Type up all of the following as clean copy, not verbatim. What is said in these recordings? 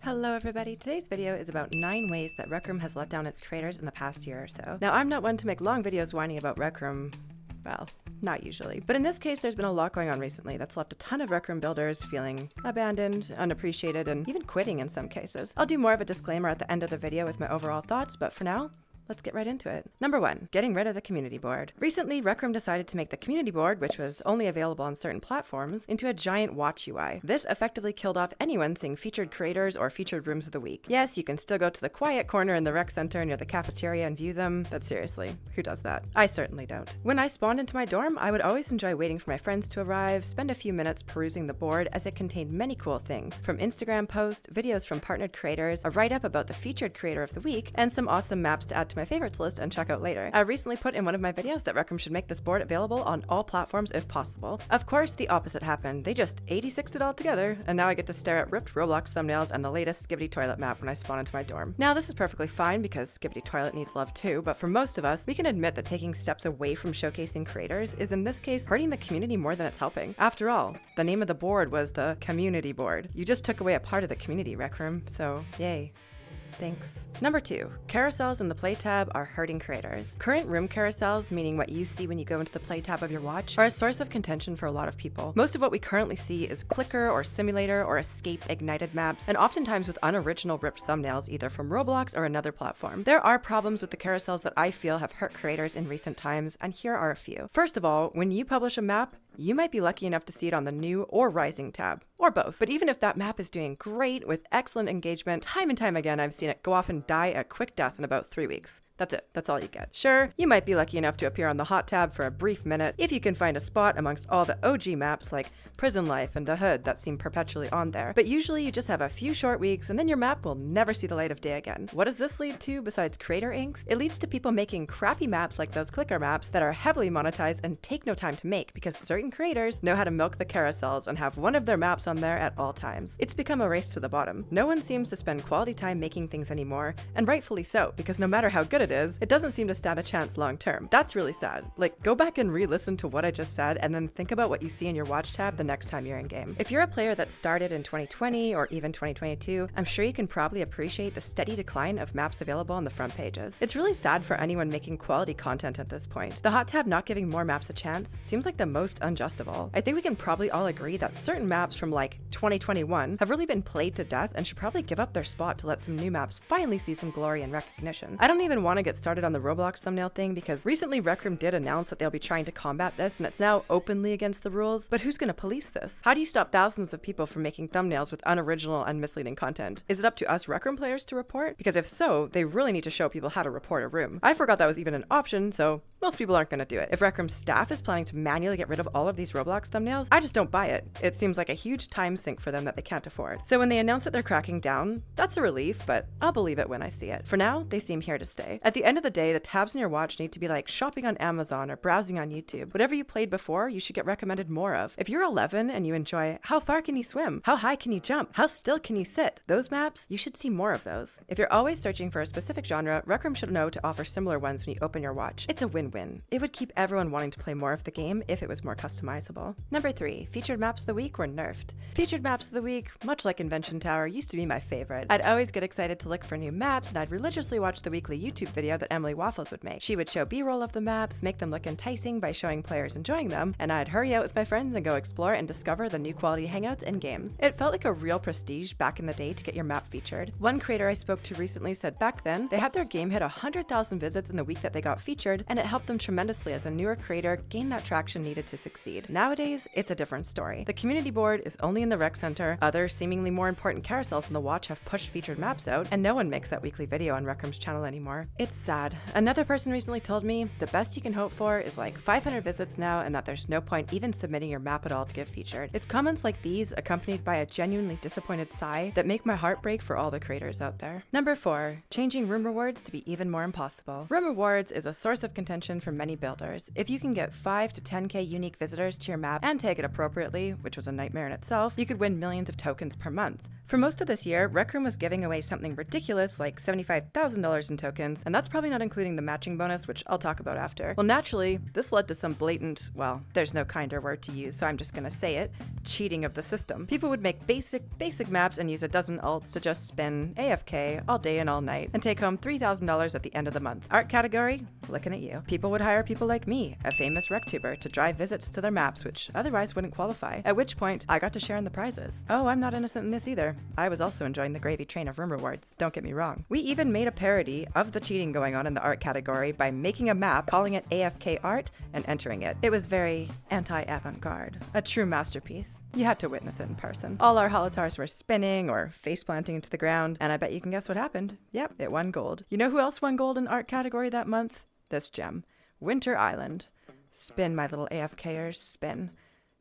Hello everybody, today's video is about 9 ways that Rec Room has let down its creators in the past year or so. Now I'm not one to make long videos whining about Rec Room, well, not usually. But in this case, there's been a lot going on recently that's left a ton of Rec Room builders feeling abandoned, unappreciated, and even quitting in some cases. I'll do more of a disclaimer at the end of the video with my overall thoughts, but for now, let's get right into it. Number 1, getting rid of the community board. Recently, Rec Room decided to make the community board, which was only available on certain platforms, into a giant watch UI. This effectively killed off anyone seeing featured creators or featured rooms of the week. Yes, you can still go to the quiet corner in the rec center near the cafeteria and view them, but seriously, who does that? I certainly don't. When I spawned into my dorm, I would always enjoy waiting for my friends to arrive, spend a few minutes perusing the board as it contained many cool things, from Instagram posts, videos from partnered creators, a write-up about the featured creator of the week, and some awesome maps to add to my favorites list and check out later. I recently put in one of my videos that Rec Room should make this board available on all platforms if possible. Of course, the opposite happened. They just 86'd it all together, and now I get to stare at ripped Roblox thumbnails and the latest Skibidi Toilet map when I spawn into my dorm. Now, this is perfectly fine because Skibidi Toilet needs love too, but for most of us, we can admit that taking steps away from showcasing creators is in this case hurting the community more than it's helping. After all, the name of the board was the community board. You just took away a part of the community, Rec Room, so yay. Thanks. Number 2, carousels in the play tab are hurting creators. Current room carousels, meaning what you see when you go into the play tab of your watch, are a source of contention for a lot of people. Most of what we currently see is clicker or simulator or escape ignited maps, and oftentimes with unoriginal ripped thumbnails either from Roblox or another platform. There are problems with the carousels that I feel have hurt creators in recent times, and here are a few. First of all, when you publish a map, you might be lucky enough to see it on the new or rising tab, or both. But even if that map is doing great with excellent engagement, time and time again I've seen it go off and die a quick death in about 3 weeks. That's it. That's all you get. Sure, you might be lucky enough to appear on the hot tab for a brief minute if you can find a spot amongst all the OG maps like Prison Life and The Hood that seem perpetually on there. But usually you just have a few short weeks and then your map will never see the light of day again. What does this lead to besides creator inks? It leads to people making crappy maps like those clicker maps that are heavily monetized and take no time to make because certain creators know how to milk the carousels and have one of their maps on there at all times. It's become a race to the bottom. No one seems to spend quality time making things anymore, and rightfully so, because no matter how good it is, it doesn't seem to stand a chance long term. That's really sad. Like, go back and re-listen to what I just said and then think about what you see in your watch tab the next time you're in game. If you're a player that started in 2020 or even 2022, I'm sure you can probably appreciate the steady decline of maps available on the front pages. It's really sad for anyone making quality content at this point. The hot tab not giving more maps a chance seems like the most unjust of all. I think we can probably all agree that certain maps from like 2021 have really been played to death and should probably give up their spot to let some new maps finally see some glory and recognition. I don't even want to get started on the Roblox thumbnail thing because recently Rec Room did announce that they'll be trying to combat this and it's now openly against the rules, but who's going to police this? How do you stop thousands of people from making thumbnails with unoriginal and misleading content? Is it up to us Rec Room players to report? Because if so, they really need to show people how to report a room. I forgot that was even an option, so most people aren't going to do it. If Rec Room staff is planning to manually get rid of all of these Roblox thumbnails, I just don't buy it. It seems like a huge time sink for them that they can't afford. So when they announce that they're cracking down, that's a relief, but I'll believe it when I see it. For now, they seem here to stay. At the end of the day, the tabs in your watch need to be like shopping on Amazon or browsing on YouTube. Whatever you played before, you should get recommended more of. If you're 11 and you enjoy how far can you swim? How high can you jump? How still can you sit? Those maps, you should see more of those. If you're always searching for a specific genre, Rec Room should know to offer similar ones when you open your watch. It's a win-win. It would keep everyone wanting to play more of the game if it was more customizable. Number 3, featured maps of the week were nerfed. Featured maps of the week, much like Invention Tower, used to be my favorite. I'd always get excited to look for new maps and I'd religiously watch the weekly YouTube video that Emily Waffles would make. She would show B-roll of the maps, make them look enticing by showing players enjoying them, and I'd hurry out with my friends and go explore and discover the new quality hangouts and games. It felt like a real prestige back in the day to get your map featured. One creator I spoke to recently said back then, they had their game hit 100,000 visits in the week that they got featured, and it helped them tremendously as a newer creator gain that traction needed to succeed. Nowadays, it's a different story. The community board is only in the rec center, other seemingly more important carousels in the watch have pushed featured maps out, and no one makes that weekly video on Rec Room's channel anymore. It's sad. Another person recently told me the best you can hope for is like 500 visits now and that there's no point even submitting your map at all to get featured. It's comments like these accompanied by a genuinely disappointed sigh that make my heart break for all the creators out there. Number 4, changing room rewards to be even more impossible. Room rewards is a source of contention for many builders. If you can get 5 to 10k unique visitors to your map and tag it appropriately, which was a nightmare in itself, you could win millions of tokens per month. For most of this year, Rec Room was giving away something ridiculous like $75,000 in tokens, and that's probably not including the matching bonus, which I'll talk about after. Well, naturally, this led to some blatant, well, there's no kinder word to use, so I'm just gonna say it, cheating of the system. People would make basic maps and use a dozen alts to just spin AFK all day and all night and take home $3,000 at the end of the month. Art category? Looking at you. People would hire people like me, a famous RecTuber, to drive visits to their maps, which otherwise wouldn't qualify, at which point I got to share in the prizes. Oh, I'm not innocent in this either. I was also enjoying the gravy train of room rewards, don't get me wrong. We even made a parody of the cheating going on in the art category by making a map, calling it AFK art, and entering it. It was very anti-avant-garde, a true masterpiece. You had to witness it in person. All our holotars were spinning or face planting into the ground, and I bet you can guess what happened. Yep, it won gold. You know who else won gold in art category that month? This gem. Winter Island. Spin, my little AFKers, spin.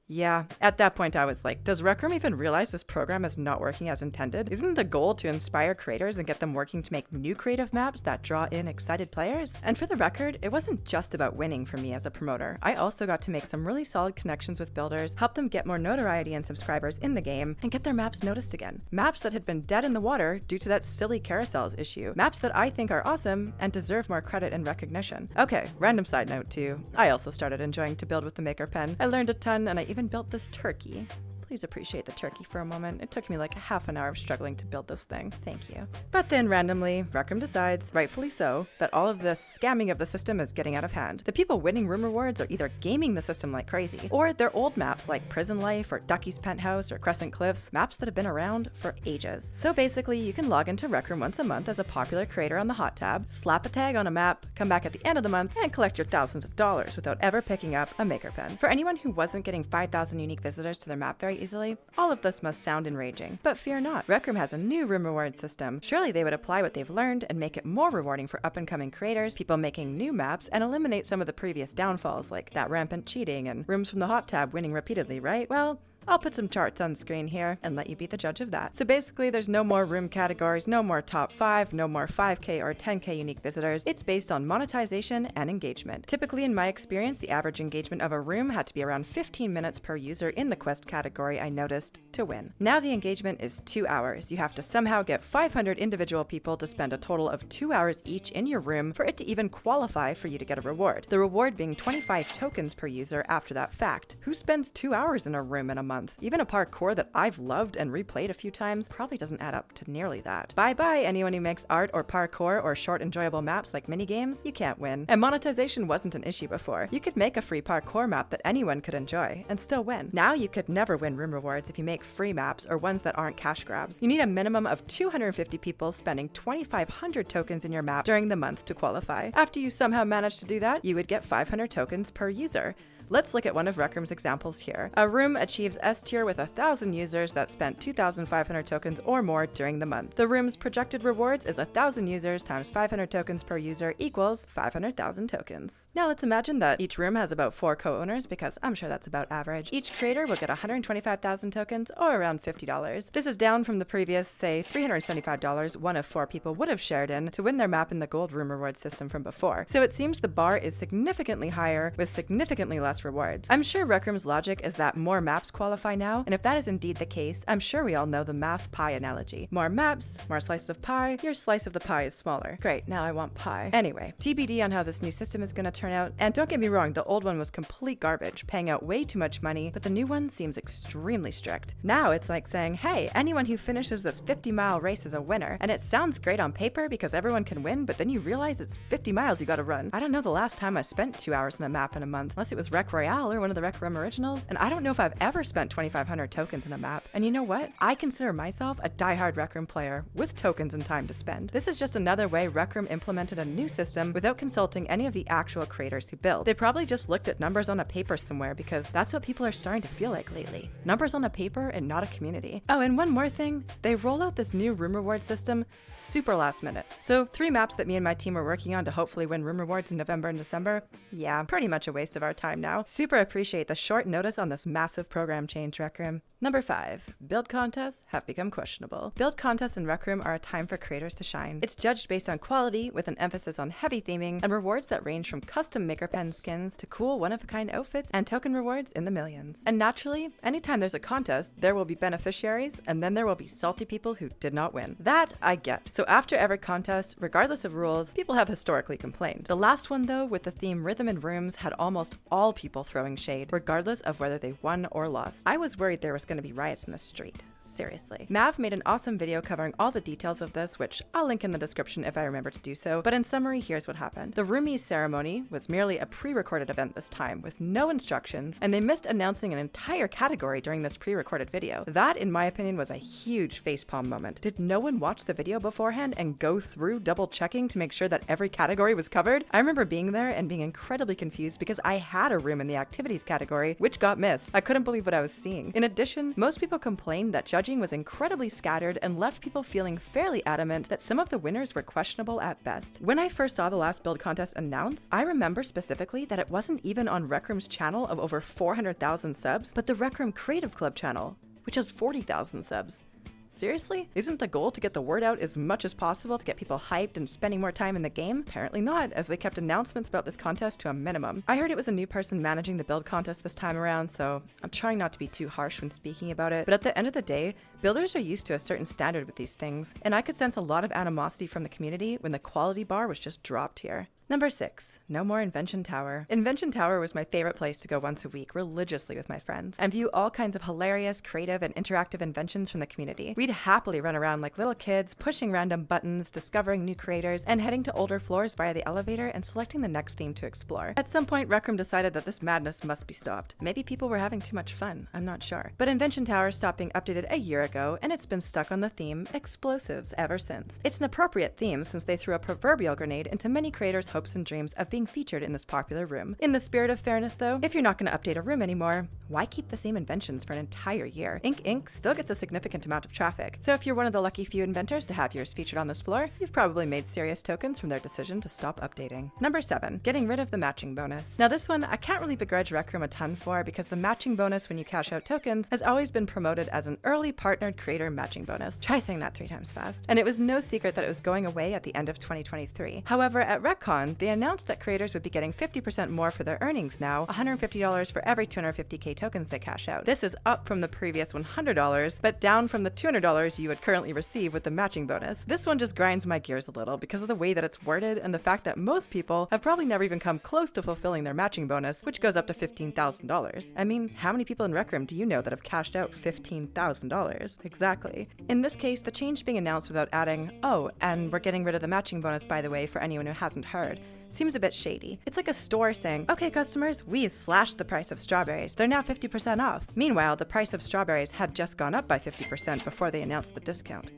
Yeah, at that point I was like, does Rec Room even realize this program is not working as intended? Isn't the goal to inspire creators and get them working to make new creative maps that draw in excited players? And for the record, it wasn't just about winning for me as a promoter. I also got to make some really solid connections with builders, help them get more notoriety and subscribers in the game, and get their maps noticed again. Maps that had been dead in the water due to that silly carousels issue. Maps that I think are awesome and deserve more credit and recognition. Okay, random side note too. I also started enjoying to build with the Maker Pen. I learned a ton, and I even built this turkey. Please appreciate the turkey for a moment. It took me like a half an hour of struggling to build this thing. Thank you. But then randomly, Rec Room decides, rightfully so, that all of this scamming of the system is getting out of hand. The people winning room rewards are either gaming the system like crazy, or they're old maps like Prison Life or Ducky's Penthouse or Crescent Cliffs, maps that have been around for ages. So basically, you can log into Rec Room once a month as a popular creator on the hot tab, slap a tag on a map, come back at the end of the month, and collect your thousands of dollars without ever picking up a Maker Pen. For anyone who wasn't getting 5,000 unique visitors to their map very easily, all of this must sound enraging. But fear not, Rec Room has a new room reward system. Surely they would apply what they've learned and make it more rewarding for up-and-coming creators, people making new maps, and eliminate some of the previous downfalls like that rampant cheating and rooms from the hot tab winning repeatedly, right? Well, I'll put some charts on screen here and let you be the judge of that. So basically, there's no more room categories, no more top 5, no more 5K or 10K unique visitors. It's based on monetization and engagement. Typically, in my experience, the average engagement of a room had to be around 15 minutes per user in the quest category I noticed to win. Now the engagement is 2 hours. You have to somehow get 500 individual people to spend a total of 2 hours each in your room for it to even qualify for you to get a reward. The reward being 25 tokens per user after that fact. Who spends 2 hours in a room in a month? Even a parkour that I've loved and replayed a few times probably doesn't add up to nearly that. Bye-bye anyone who makes art or parkour or short enjoyable maps like minigames. You can't win. And monetization wasn't an issue before. You could make a free parkour map that anyone could enjoy and still win. Now you could never win room rewards if you make free maps or ones that aren't cash grabs. You need a minimum of 250 people spending 2,500 tokens in your map during the month to qualify. After you somehow manage to do that, you would get 500 tokens per user. Let's look at one of Rec Room's examples here. A room achieves S tier with 1,000 users that spent 2,500 tokens or more during the month. The room's projected rewards is 1,000 users times 500 tokens per user equals 500,000 tokens. Now let's imagine that each room has about 4 co-owners, because I'm sure that's about average. Each creator will get 125,000 tokens or around $50. This is down from the previous, say, $375 one of 4 people would have shared in to win their map in the gold room reward system from before. So it seems the bar is significantly higher with significantly less rewards. I'm sure Rec Room's logic is that more maps qualify now, and if that is indeed the case, I'm sure we all know the math pie analogy. More maps, more slices of pie, your slice of the pie is smaller. Great, now I want pie. Anyway, TBD on how this new system is gonna turn out, and don't get me wrong, the old one was complete garbage, paying out way too much money, but the new one seems extremely strict. Now it's like saying, hey, anyone who finishes this 50-mile race is a winner, and it sounds great on paper because everyone can win, but then you realize it's 50 miles you gotta run. I don't know the last time I spent 2 hours on a map in a month, unless it was Rec Royale or one of the Rec Room originals, and I don't know if I've ever spent 2,500 tokens in a map. And you know what? I consider myself a diehard Rec Room player with tokens and time to spend. This is just another way Rec Room implemented a new system without consulting any of the actual creators who build. They probably just looked at numbers on a paper somewhere because that's what people are starting to feel like lately. Numbers on a paper and not a community. Oh, and one more thing, they roll out this new room reward system super last minute. So 3 maps that me and my team are working on to hopefully win room rewards in November and December, yeah, pretty much a waste of our time now. now. Super appreciate the short notice on this massive program change, Rec Room. Number 5. Build contests have become questionable. Build contests in Rec Room are a time for creators to shine. It's judged based on quality, with an emphasis on heavy theming, and rewards that range from custom maker pen skins to cool one-of-a-kind outfits and token rewards in the millions. And naturally, anytime there's a contest, there will be beneficiaries, and then there will be salty people who did not win. That I get. So after every contest, regardless of rules, people have historically complained. The last one, though, with the theme Rhythm in Rooms, had almost all people throwing shade, regardless of whether they won or lost. I was worried there was going to be riots in the street. Seriously. Mav made an awesome video covering all the details of this, which I'll link in the description if I remember to do so, but in summary, here's what happened. The Roomies ceremony was merely a pre-recorded event this time, with no instructions, and they missed announcing an entire category during this pre-recorded video. That, in my opinion, was a huge facepalm moment. Did no one watch the video beforehand and go through double-checking to make sure that every category was covered? I remember being there and being incredibly confused because I had a room in the activities category, which got missed. I couldn't believe what I was seeing. In addition, most people complained that judging was incredibly scattered and left people feeling fairly adamant that some of the winners were questionable at best. When I first saw the last build contest announced, I remember specifically that it wasn't even on Rec Room's channel of over 400,000 subs, but the Rec Room Creative Club channel, which has 40,000 subs. Seriously? Isn't the goal to get the word out as much as possible to get people hyped and spending more time in the game? Apparently not, as they kept announcements about this contest to a minimum. I heard it was a new person managing the build contest this time around, so I'm trying not to be too harsh when speaking about it, but at the end of the day, builders are used to a certain standard with these things, and I could sense a lot of animosity from the community when the quality bar was just dropped here. Number 6. No more Invention Tower. Invention Tower was my favorite place to go once a week religiously with my friends and view all kinds of hilarious, creative, and interactive inventions from the community. We'd happily run around like little kids, pushing random buttons, discovering new creators, and heading to older floors via the elevator and selecting the next theme to explore. At some point, Rec Room decided that this madness must be stopped. Maybe people were having too much fun, I'm not sure. But Invention Tower stopped being updated a year ago, and it's been stuck on the theme Explosives ever since. It's an appropriate theme since they threw a proverbial grenade into many creators' hopes and dreams of being featured in this popular room. In the spirit of fairness though, if you're not going to update a room anymore, why keep the same inventions for an entire year? Ink Inc. still gets a significant amount of traffic, so if you're one of the lucky few inventors to have yours featured on this floor, you've probably made serious tokens from their decision to stop updating. Number 7. Getting rid of the matching bonus. Now this one, I can't really begrudge Rec Room a ton for because the matching bonus when you cash out tokens has always been promoted as an early partnered creator matching bonus. Try saying that 3 times fast. And it was no secret that it was going away at the end of 2023. However, at RecCon, they announced that creators would be getting 50% more for their earnings now, $150 for every 250k tokens they cash out. This is up from the previous $100, but down from the $200 you would currently receive with the matching bonus. This one just grinds my gears a little because of the way that it's worded and the fact that most people have probably never even come close to fulfilling their matching bonus, which goes up to $15,000. I mean, how many people in Rec Room do you know that have cashed out $15,000? Exactly. In this case, the change being announced without adding, "Oh, and we're getting rid of the matching bonus, by the way, for anyone who hasn't heard," seems a bit shady. It's like a store saying, "Okay, customers, we've slashed the price of strawberries. They're now 50% off." Meanwhile, the price of strawberries had just gone up by 50% before they announced the discount.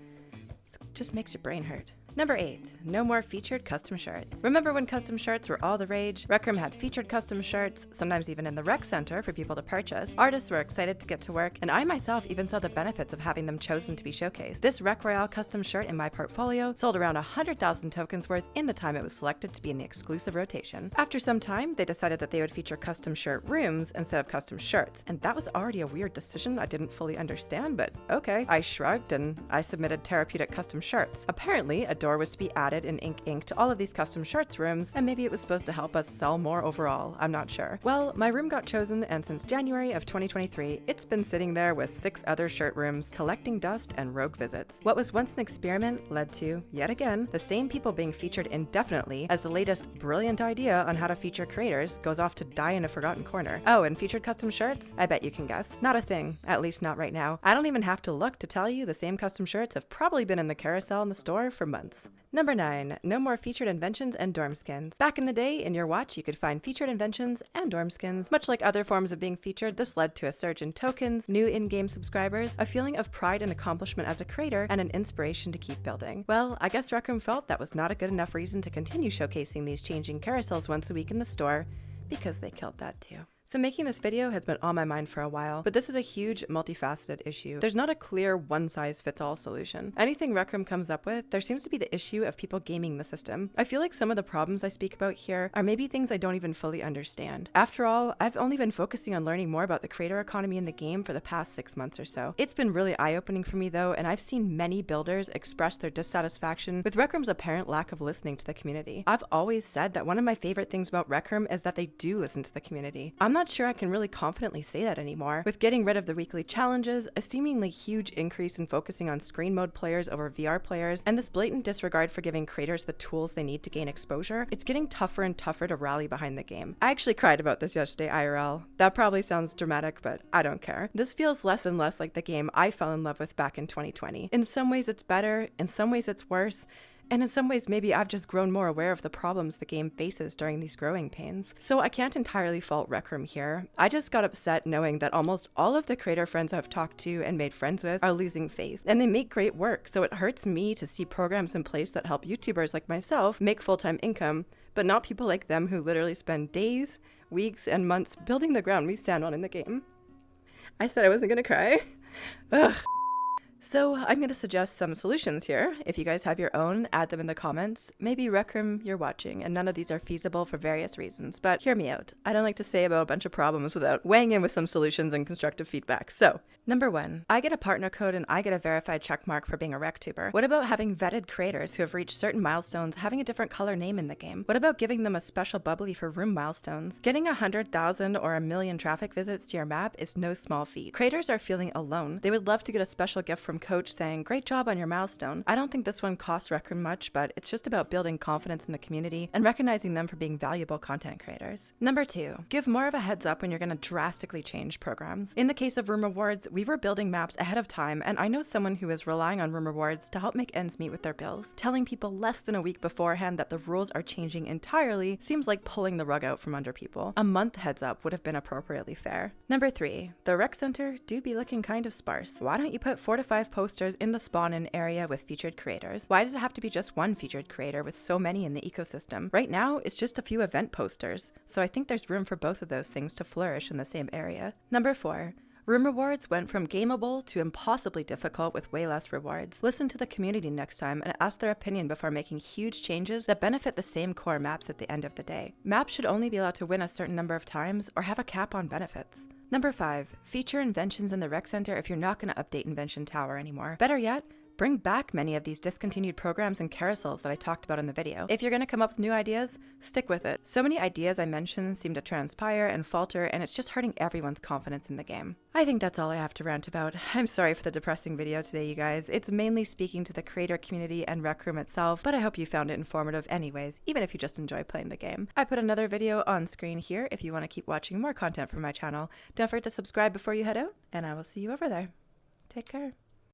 It just makes your brain hurt. Number 8. No more featured custom shirts. Remember when custom shirts were all the rage? Rec Room had featured custom shirts, sometimes even in the rec center for people to purchase. Artists were excited to get to work, and I myself even saw the benefits of having them chosen to be showcased. This Rec Royale custom shirt in my portfolio sold around 100,000 tokens worth in the time it was selected to be in the exclusive rotation. After some time, they decided that they would feature custom shirt rooms instead of custom shirts, and that was already a weird decision I didn't fully understand, but okay. I shrugged and I submitted Tarapeutic custom shirts. Apparently, a door was to be added in Ink Inc. to all of these custom shirts rooms, and maybe it was supposed to help us sell more overall, I'm not sure. Well, my room got chosen, and since January of 2023, it's been sitting there with 6 other shirt rooms, collecting dust and rogue visits. What was once an experiment led to, yet again, the same people being featured indefinitely as the latest brilliant idea on how to feature creators goes off to die in a forgotten corner. Oh, and featured custom shirts? I bet you can guess. Not a thing, at least not right now. I don't even have to look to tell you the same custom shirts have probably been in the carousel in the store for months. Number 9. No more featured inventions and dorm skins. Back in the day, in your watch, you could find featured inventions and dorm skins. Much like other forms of being featured, this led to a surge in tokens, new in-game subscribers, a feeling of pride and accomplishment as a creator, and an inspiration to keep building. Well, I guess Rec Room felt that was not a good enough reason to continue showcasing these changing carousels once a week in the store, because they killed that too. So making this video has been on my mind for a while, but this is a huge, multifaceted issue. There's not a clear one-size-fits-all solution. Anything Rec Room comes up with, there seems to be the issue of people gaming the system. I feel like some of the problems I speak about here are maybe things I don't even fully understand. After all, I've only been focusing on learning more about the creator economy in the game for the past 6 months or so. It's been really eye-opening for me though, and I've seen many builders express their dissatisfaction with Rec Room's apparent lack of listening to the community. I've always said that one of my favorite things about Rec Room is that they do listen to the community. I'm not sure I can really confidently say that anymore. With getting rid of the weekly challenges, a seemingly huge increase in focusing on screen mode players over VR players, and this blatant disregard for giving creators the tools they need to gain exposure, it's getting tougher and tougher to rally behind the game. I actually cried about this yesterday IRL. That probably sounds dramatic, but I don't care. This feels less and less like the game I fell in love with back in 2020. In some ways it's better, in some ways it's worse, and in some ways, maybe I've just grown more aware of the problems the game faces during these growing pains. So I can't entirely fault Rec Room here. I just got upset knowing that almost all of the creator friends I've talked to and made friends with are losing faith. And they make great work, so it hurts me to see programs in place that help YouTubers like myself make full-time income, but not people like them who literally spend days, weeks, and months building the ground we stand on in the game. I said I wasn't gonna cry. Ugh. So I'm going to suggest some solutions here. If you guys have your own, add them in the comments. Maybe Rec Room you're watching, and none of these are feasible for various reasons, but hear me out. I don't like to say about a bunch of problems without weighing in with some solutions and constructive feedback. So, number 1, I get a partner code and I get a verified checkmark for being a RecTuber. What about having vetted creators who have reached certain milestones having a different color name in the game? What about giving them a special bubbly for room milestones? Getting 100,000 or 1,000,000 traffic visits to your map is no small feat. Creators are feeling alone. They would love to get a special gift from Coach saying, "Great job on your milestone." I don't think this one costs Rec Room much, but it's just about building confidence in the community and recognizing them for being valuable content creators. Number 2, give more of a heads up when you're going to drastically change programs. In the case of room rewards, we were building maps ahead of time, and I know someone who is relying on room rewards to help make ends meet with their bills. Telling people less than a week beforehand that the rules are changing entirely seems like pulling the rug out from under people. A month heads up would have been appropriately fair. Number 3, the rec center do be looking kind of sparse. Why don't you put 4 to 5 posters in the spawn-in area with featured creators? Why does it have to be just one featured creator with so many in the ecosystem? Right now, it's just a few event posters, so I think there's room for both of those things to flourish in the same area. Number 4, room rewards went from gameable to impossibly difficult with way less rewards. Listen to the community next time and ask their opinion before making huge changes that benefit the same core maps at the end of the day. Maps should only be allowed to win a certain number of times or have a cap on benefits. Number 5, feature Inventions in the rec center if you're not going to update Invention Tower anymore. Better yet, bring back many of these discontinued programs and carousels that I talked about in the video. If you're going to come up with new ideas, stick with it. So many ideas I mentioned seem to transpire and falter, and it's just hurting everyone's confidence in the game. I think that's all I have to rant about. I'm sorry for the depressing video today, you guys. It's mainly speaking to the creator community and Rec Room itself, but I hope you found it informative anyways, even if you just enjoy playing the game. I put another video on screen here if you want to keep watching more content from my channel. Don't forget to subscribe before you head out, and I will see you over there. Take care.